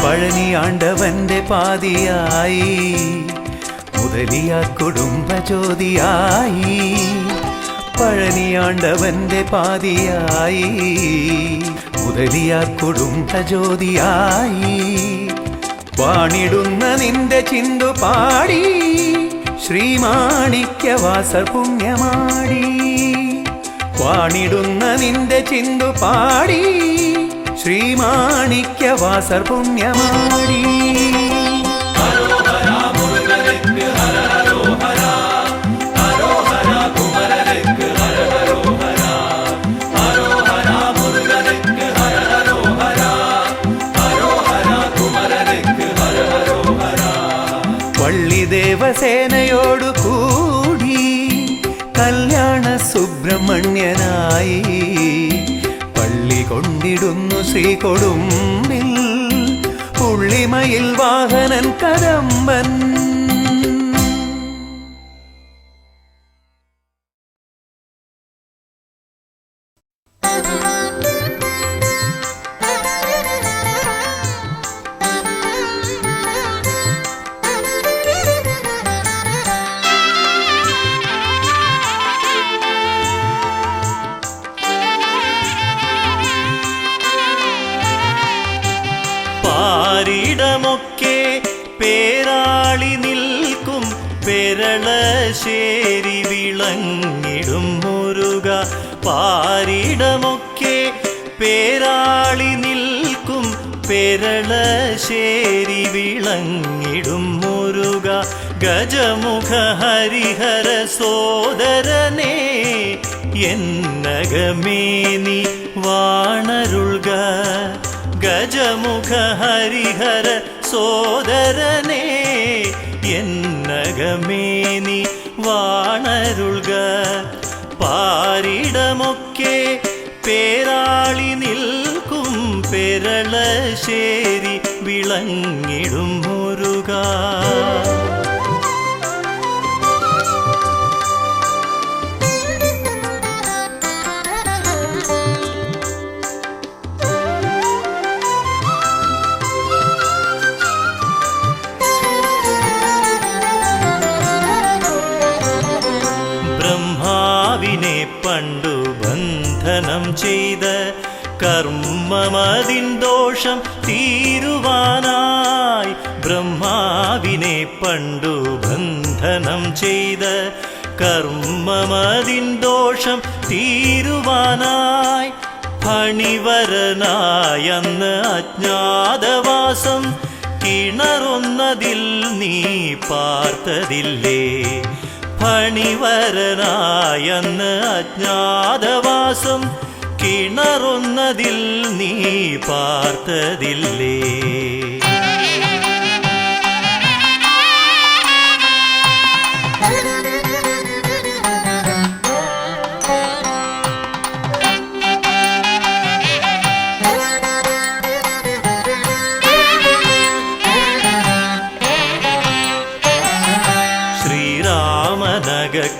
പഴനിയാണ്ടവന്റെ പാതിയായി മുതലിയ കുടുംബജ്യോതിയായി. പഴനിയാണ്ടവന്റെ പാതിയായി മുതലിയ കുടുംബജ്യോതിയായി. വാണിടുന്ന നിന്റെ ചിന്തു പാടി ശ്രീമാണിക്യവാസ പുണ്യമാടി. വാണിടുന്ന നിന്റെ ചിന്തു പാടി ശ്രീമാണിക്യവാസർ പുണ്യമാടി. വള്ളിദേവസേനയോടു കൂടി കല്യാണ സുബ്രഹ്മണ്യനായി പള്ളി കൊണ്ടിടുന്നു ശ്രീകൊടുമ്പിൽ പുള്ളിമയിൽ വാഹനൻ കദംബൻ. പാരിടമൊക്കെ പേരാളി നിൽക്കും പെരളശ്ശേരി വിളങ്ങിടും മുരുക. പാരിടമൊക്കെ പേരാളി നിൽക്കും പെരളശ്ശേരി വിളങ്ങിടും മുരുക. ഗജമുഖ ഹരിഹര സോദരനേ എന്നകമേ നീ വാണരുൾക ഗജമുഖ ഹരിഹര സോദരനേ എന്നകമേ നീ വാണരുൾക പാരിടമൊക്കെ പേരാളി നിൽക്കും പെരളശ്ശേരി വിളങ്ങിടും മുരുക ബ്രഹ്മാവിനെ പണ്ടു ബന്ധനം ചെയ്ത കർമ്മമതിൻ ദോഷം തീരുവാനായി ബ്രഹ്മാവിനെ പണ്ടു ബന്ധനം ചെയ്ത കർമ്മമതിൻ ദോഷം തീരുവാനായി ഫണിവരനായന്ന് അജ്ഞാതവാസം കിണറുന്നതിൽ നീ പാർത്തതില്ലേ ഫണിവരനായന്ന് അജ്ഞാതവാസം കിണറുന്നതിൽ നീ പാർത്തതില്ലേ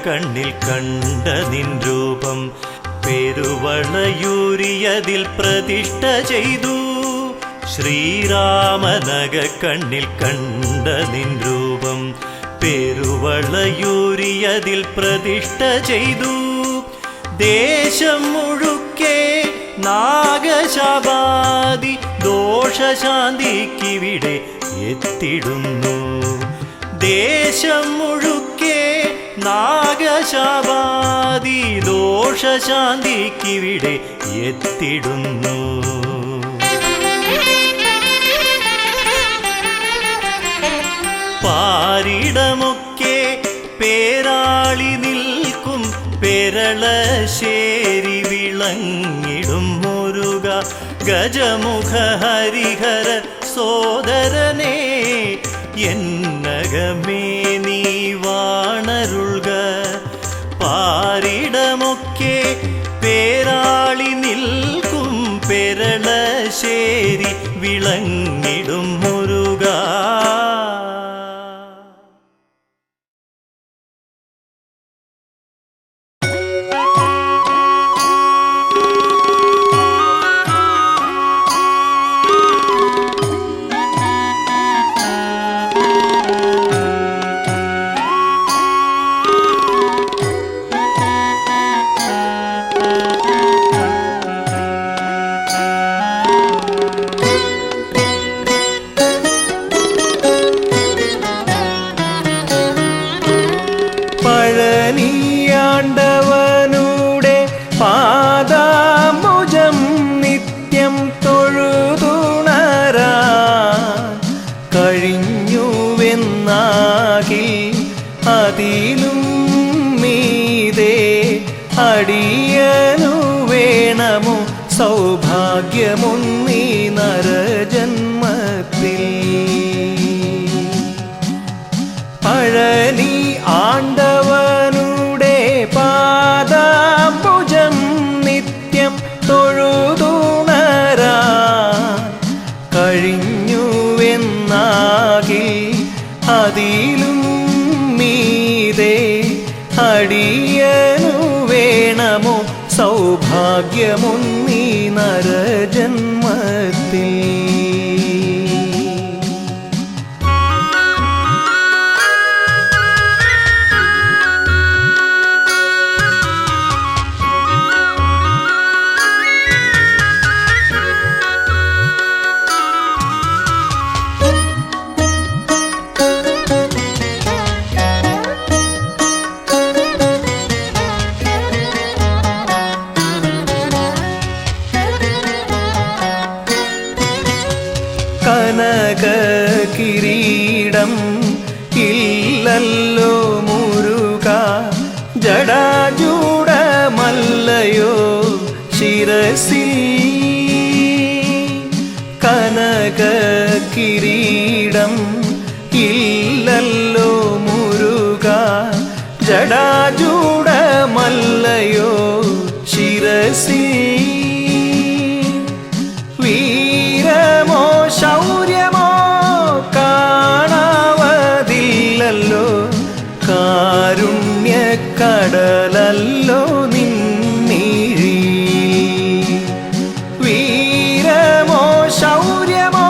കണ്ണിൽ കണ്ട നിൻ രൂപം പെരുവളയൂരിയതിൽ പ്രതിഷ്ഠ ചെയ്തു ശ്രീരാമനഗ കണ്ണിൽ കണ്ട നിൻ രൂപം പെരുവളയൂരിയതിൽ പ്രതിഷ്ഠ ചെയ്തു ദേശം മുഴുക്കെ നാഗശാപാദി ദോഷശാന്തിക്കിവിടെ എത്തിടുന്നു ദേശം മുഴുക്കെ നാഗശാപാദി ദോഷശാന്തിക്കിവിടെ എത്തിടുന്നു പാരിടമൊക്കെ പേരാളി നിൽക്കും പെരളശ്ശേരി വിളങ്ങിടും മുരുക ഗജമുഖ ഹരിഹര സോദരനേ എന്നകമേ നീ വാണരുൾക പാരിടമൊക്കെ പേരാളി നിൽക്കും പെരളശ്ശേരി വിളങ്ങിടും മുരുക പഴനിയാണ്ടവനുടെ പാദാംബുജം നിത്യം തൊഴുതുണരാൻ കഴിഞ്ഞുവെന്നാകിൽ അതിലും മീതെ അടിയനു വേണമോ സൗഭാഗ്യമൊന്നീ നരജന്മത്തിൽ പഴനി ആണ്ടവനുടെ പാദാംബുജം നിത്യം തൊഴുതുണരാൻ കഴിഞ്ഞുവെന്നാകിൽ അതിലും മീതെ അടിയനു വേണമോ സൗഭാഗ്യമൊന്നീ നരജന്മത്തിൽ കിരീടം ഇല്ലല്ലോ മുരുക ജടാജൂടമല്ലയോ ശിരസി വീരമോ ശൗര്യമോ കാണാവതില്ലല്ലോ കാരുണ്യക്കടലല്ലോ നിന്നിഴി വീരമോ ശൗര്യമോ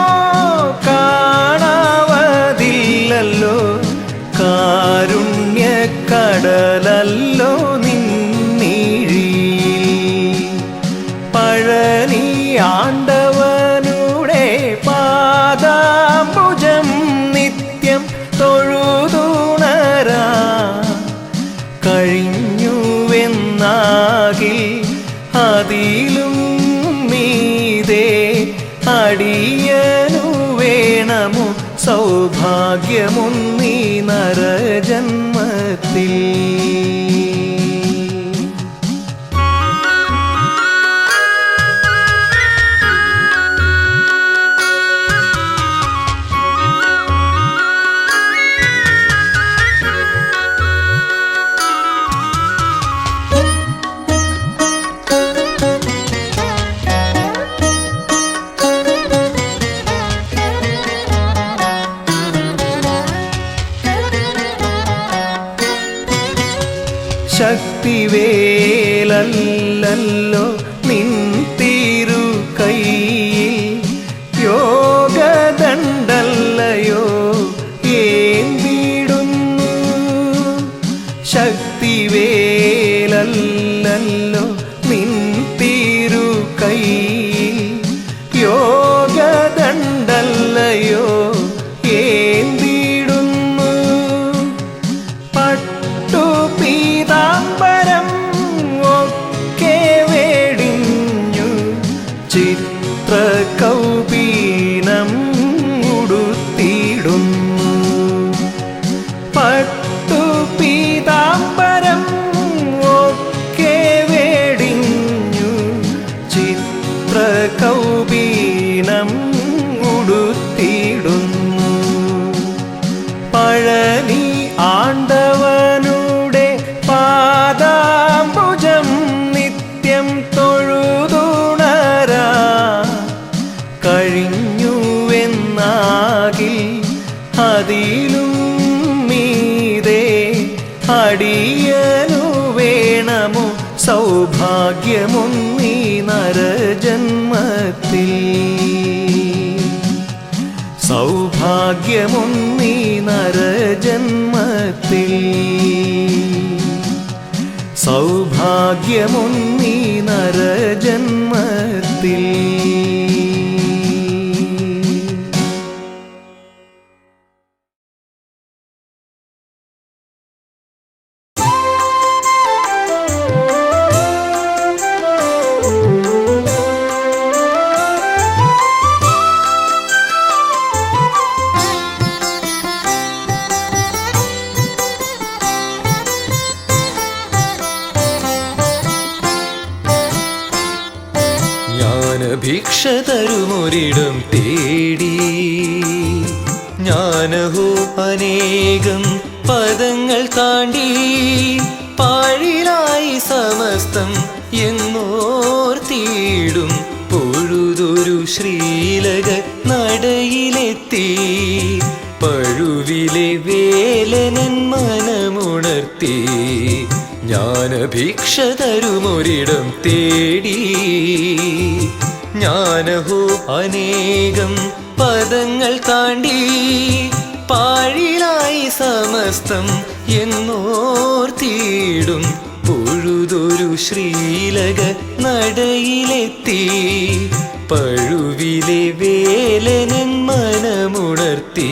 കാണാവതില്ലല്ലോ കാരുണ്യക്കടലല്ലോ നിന്നിഴി പഴനി ആണ്ടവനുടെ പാദാംബുജം നിത്യം തൊഴുതുണരാ കഴിഞ്ഞുവെന്നാകിൽ അതിലും മീതെ അടിയനു വേണമോ സൗഭാഗ്യമൊന്നീ നരജന്മത്തിൽ ശക്തിവേലല്ലോ നിൻ തിരു കൈയിൽ യോഗദണ്ഡല്ലയോ ഏന്തിടുന്നു ശക്തിവേലല്ലോ നിൻ തിരു കൈയിൽ യോഗദണ്ഡല്ലയോ ഏന്തിടുന്നു പീതാംബരം ഒക്കെ വേടിഞ്ഞു ചിത്രകൗപീനം ഉടുത്തിടുന്നു പീതാംബരം ഒക്കെ വേടിഞ്ഞു ചിത്രകൗപീനം ഉടുത്തിടുന്നു പഴനി ആണ്ടവനുടെ പാദാംബുജം നിത്യം തൊഴുതുണരാ കഴിഞ്ഞുവെന്നാകിൽ അതിലും മീതെ അടിയനു വേണമോ സൗഭാഗ്യമൊന്നീ നരജന്മത്തിൽ സൗഭാഗ്യമൊന്നീ നരജന്മത്തിൽ സൗഭാഗ്യമൊന്നീ നരജന്മത്തിൽ ഭിക്ഷ തരുമൊരിടം തേടി ഞാനഹോ അനേകം പദങ്ങൾ താണ്ടി പാഴിലായി സമസ്തം എന്നോർത്തിയിടും പൊഴുതൊരു ശ്രീലക നടയിലെത്തി പഴുവിലെ വേലനൻ മനമുണർത്തി ജ്ഞാനഭിക്ഷ തരുമൊരിടം തേടി ഞാനഹോ അനേകം പദങ്ങൾ താണ്ടി പാഴിലായി സമസ്തം എന്നോർത്തിയിടും പൊഴുതൊരു ശ്രീലക നടയിലെത്തി പഴുവിലെ വേലനൻ മനമുണർത്തി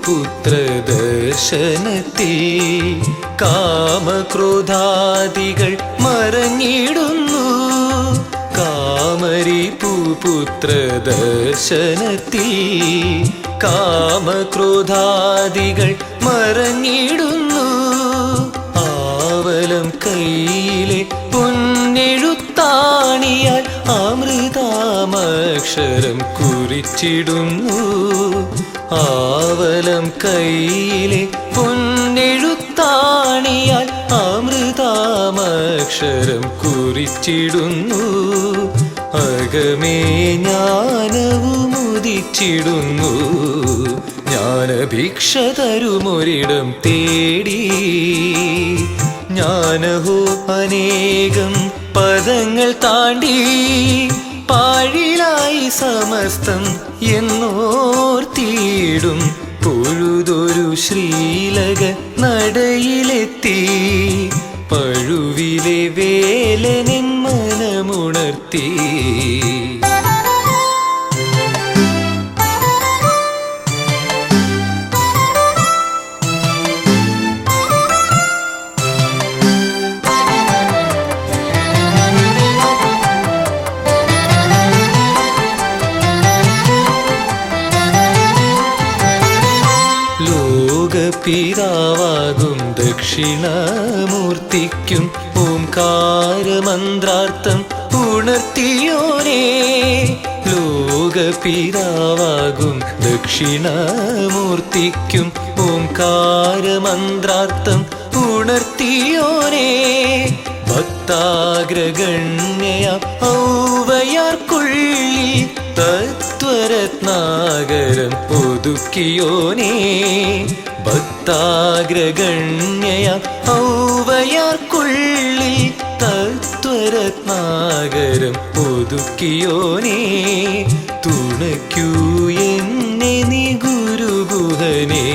ഭൂപുത്ര ദർശനത്തിൽ കാമക്രോധാദികൾ മറഞ്ഞിടുന്നു. കാമരി ഭൂപുത്ര ദർശനത്തിൽ കാമക്രോധാദികൾ മറഞ്ഞിടുന്നു. ആവലം കയ്യിലെ പൊന്നെഴുത്താണിയാൽ അമൃതാമക്ഷരം കുറിച്ചിടുന്നു. ആവലം കയ്യിലെ പൊന്നെഴുത്താണിയാൽ അമൃതാമക്ഷരം കുറിച്ചിടുന്നു. അകമേ ജ്ഞാനവുമുദിച്ചിടുന്നു. ജ്ഞാനഭിക്ഷ തരുമൊരിടം തേടി. ജ്ഞാനഹോ അനേകം പദങ്ങൾ താണ്ടി പാഴിലായി സമസ്തം എന്നോർത്തിയിടും. പൊഴുതൊരു ശ്രീലക നടയിലെത്തി പഴുവിലെ വേലനെൻ മനമുണർത്തി. പിതാവാകും ദക്ഷിണമൂർത്തിക്കും ഓംകാരമന്ത്രാർത്ഥം ഉണർത്തിയോനേ. ലോകപിതാവാകും ദക്ഷിണമൂർത്തിക്കും ഓംകാരമന്ത്രാർത്ഥം ഉണർത്തിയോനേ. ഭക്താഗ്രഗണ്യ ഔവയാർക്കുള്ളിൽ തത്വരത്നാകരം ഒതുക്കിയോനേ. ഭക്താഗ്രഗണ്യ ഔവയാർക്കുള്ളിൽ തത്വരത്നാകരം ഒതുക്കിയോനേ. തുണയ്ക്കൂ എന്നെ നീ ഗുരുഗുഹനേ.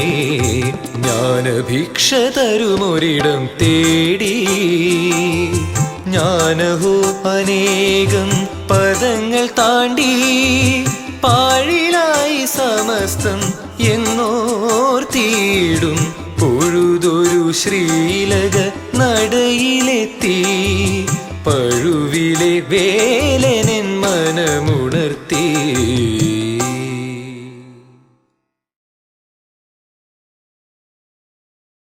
ജ്ഞാനഭിക്ഷ തരുമൊരിടം തേടി. ജ്ഞാനഹോ അനേകം പദങ്ങൾ താണ്ടി പാഴിലായി സമസ്തം എന്നോർത്തിയിടും. പൊഴുതൊരു ശ്രീലക നടയിലെത്തി പഴുവിലെ വേല